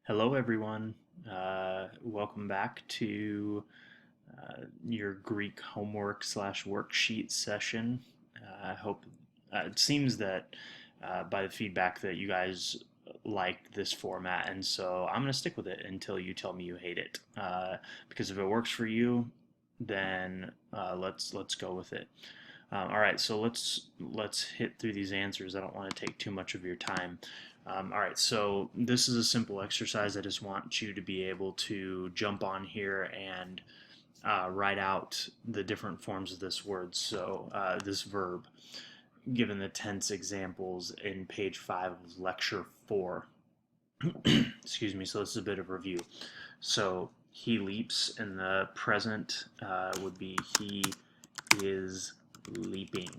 Hello, everyone. Welcome back to your Greek homework slash worksheet session. I hope it seems that by the feedback that you guys like this format, and so I'm going to stick with it until you tell me you hate it. Because if it works for you, then let's go with it. All right, so let's hit through these answers. I don't want to take too much of your time. All right, so this is a simple exercise. I just want you to be able to jump on here and write out the different forms of this word. So this verb, given the tense examples in page 5 of lecture 4. Excuse me. So this is a bit of review. So he leaps in the present would be he is leaping.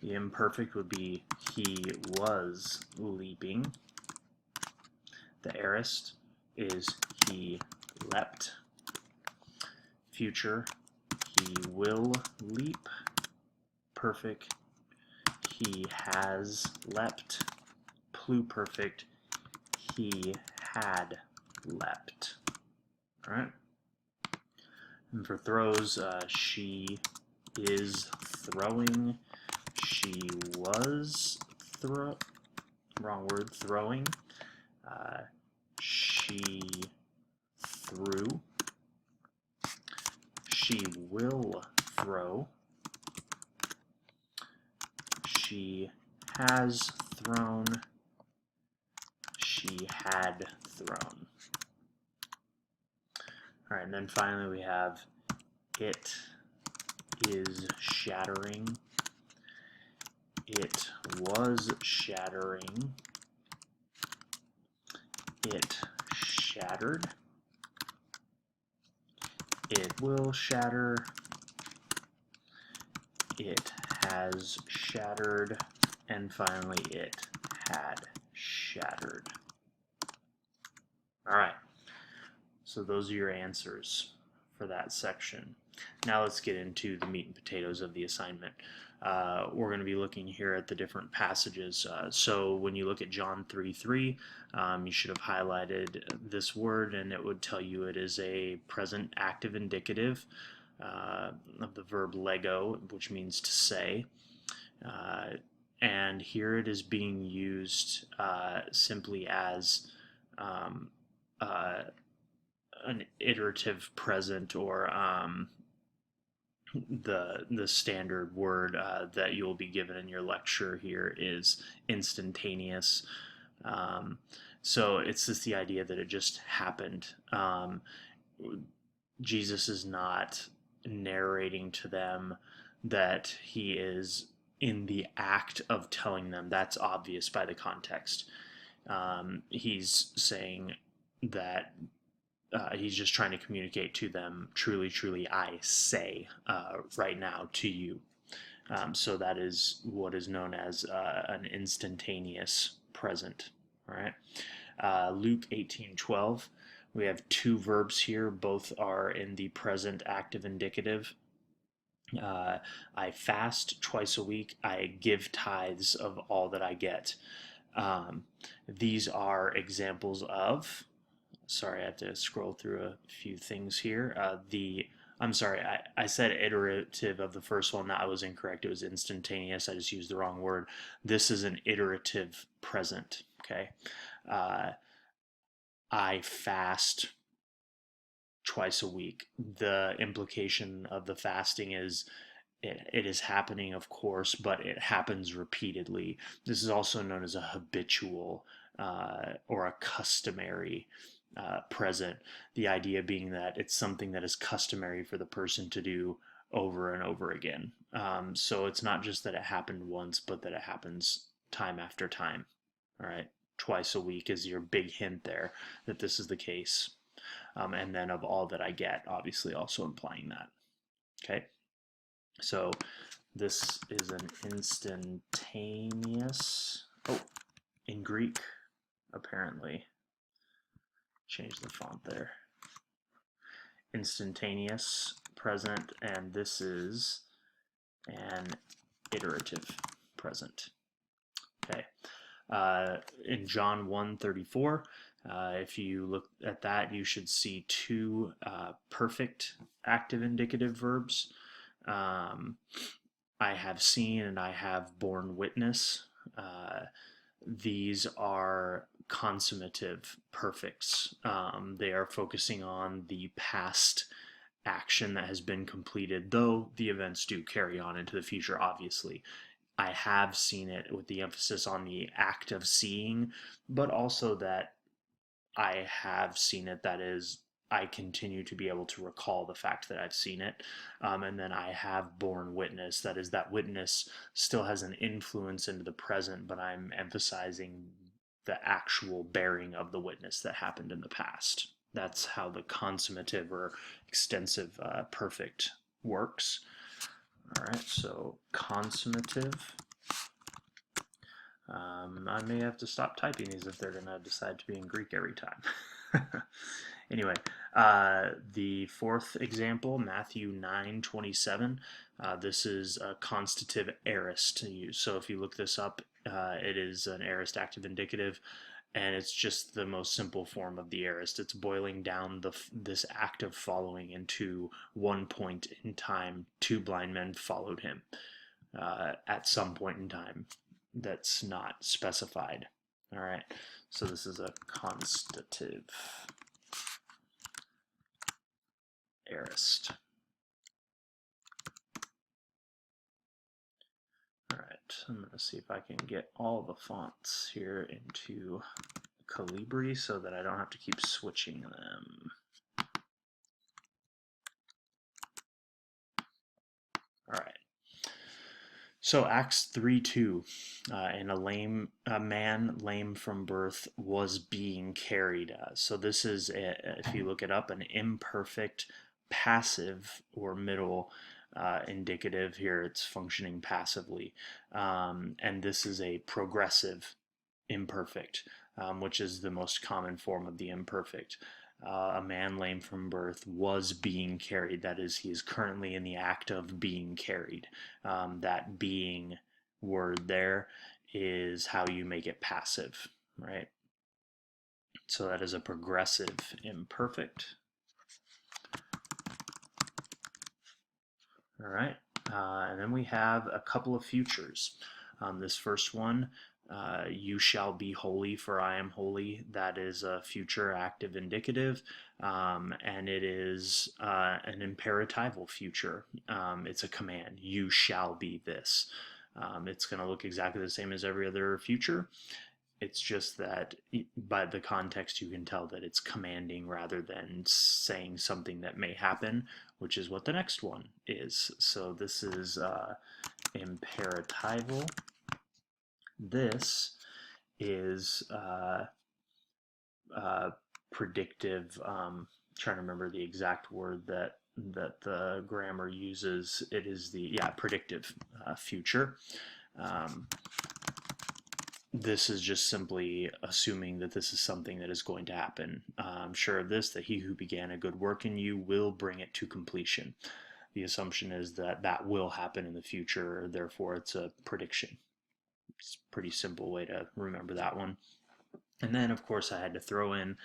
The imperfect would be he was leaping. The aorist is he leapt. Future, he will leap. Perfect, he has leapt. Pluperfect, he had leapt. All right. And for throws, she is throwing. She was throwing. She threw. She will throw. She has thrown. She had thrown. All right, and then finally we have it is shattering. It was shattering. It shattered. It will shatter. It has shattered. And finally, it had shattered. All right, so those are your answers for that section. Now let's get into the meat and potatoes of the assignment. We're going to be looking here at the different passages. So when you look at John 3:3, you should have highlighted this word, and it would tell you it is a present active indicative of the verb lego, which means to say. And here it is being used simply as um, an iterative present, or the standard word that you'll be given in your lecture here is instantaneous. Um, so it's just the idea that it just happened. Jesus is not narrating to them that he is in the act of telling them. That's obvious by the context. He's saying that he's just trying to communicate to them, truly, truly, I say right now to you. So that is what is known as an instantaneous present. All right. Luke 18:12. We have two verbs here. Both are in the present active indicative. I fast twice a week. I give tithes of all that I get. Um, these are examples of, sorry, I have to scroll through a few things here. I'm sorry, I said iterative of the first one. That was incorrect. It was instantaneous. I just used the wrong word. This is an iterative present. Okay. Uh, I fast twice a week. The implication of the fasting is it is happening, of course, but it happens repeatedly. This is also known as a habitual or a customary present. The idea being that it's something that is customary for the person to do over and over again. So it's not just that it happened once, but that it happens time after time. All right. Twice a week is your big hint there that this is the case. And then of all that I get, obviously also implying that. Okay. So this is an instantaneous, oh, in Greek, apparently. Change the font there. Instantaneous present, and this is an iterative present. Okay. In John 1:34, if you look at that, you should see two perfect active indicative verbs. Um, I have seen and I have borne witness. These are consummative perfects. They are focusing on the past action that has been completed, though the events do carry on into the future, obviously. I have seen it with the emphasis on the act of seeing, but also that I have seen it, that is, I continue to be able to recall the fact that I've seen it. And then I have borne witness, that is, that witness still has an influence into the present, but I'm emphasizing the actual bearing of the witness that happened in the past. That's how the consummative or extensive perfect works. All right, so consummative. I may have to stop typing these if they're going to decide to be in Greek every time. Anyway, the fourth example, Matthew 9:27. This is a constative aorist to use. So if you look this up, it is an aorist active indicative, and it's just the most simple form of the aorist. It's boiling down this act of following into one point in time. Two blind men followed him at some point in time that's not specified. All right, so this is a constative aorist. All right, I'm going to see if I can get all the fonts here into Calibri so that I don't have to keep switching them. All right. So Acts 3:2, and a man lame from birth was being carried. So this is, if you look it up, an imperfect passive or middle indicative. Here it's functioning passively. And this is a progressive imperfect, which is the most common form of the imperfect. A man lame from birth was being carried. That is, he is currently in the act of being carried. That being word there is how you make it passive, right? So that is a progressive imperfect. All right, and then we have a couple of futures. This first one, you shall be holy, for I am holy. That is a future active indicative, and it is an imperatival future. It's a command. You shall be this. It's going to look exactly the same as every other future. It's just that by the context you can tell that it's commanding rather than saying something that may happen, which is what the next one is. So this is imperatival. This is predictive. Trying to remember the exact word that the grammar uses. It is the predictive future. This is just simply assuming that this is something that is going to happen. I'm sure of this, that he who began a good work in you will bring it to completion. The assumption is that that will happen in the future, therefore it's a prediction. It's a pretty simple way to remember that one. And then, of course, I had to throw in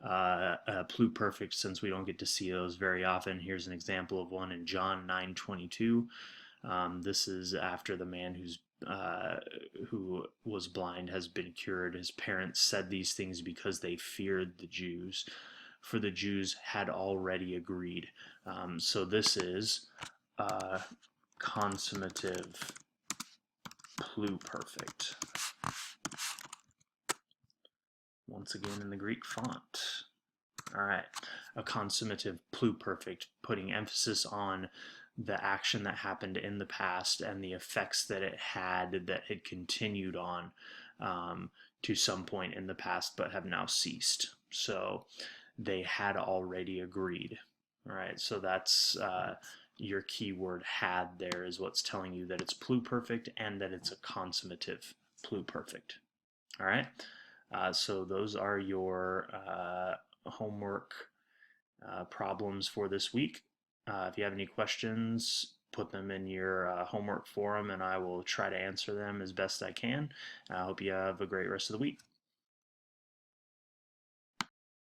a pluperfect since we don't get to see those very often. Here's an example of one in John 9:22. This is after the man who was blind has been cured. His parents said these things because they feared the Jews, for the Jews had already agreed. So this is consummative pluperfect. Once again in the Greek font. All right, a consummative pluperfect, putting emphasis on the action that happened in the past and the effects that it had that had continued on to some point in the past but have now ceased. So they had already agreed. All right, so that's your keyword had there is what's telling you that it's pluperfect and that it's a consummative pluperfect. All right, so those are your homework problems for this week. If you have any questions, put them in your homework forum, and I will try to answer them as best I can. I hope you have a great rest of the week.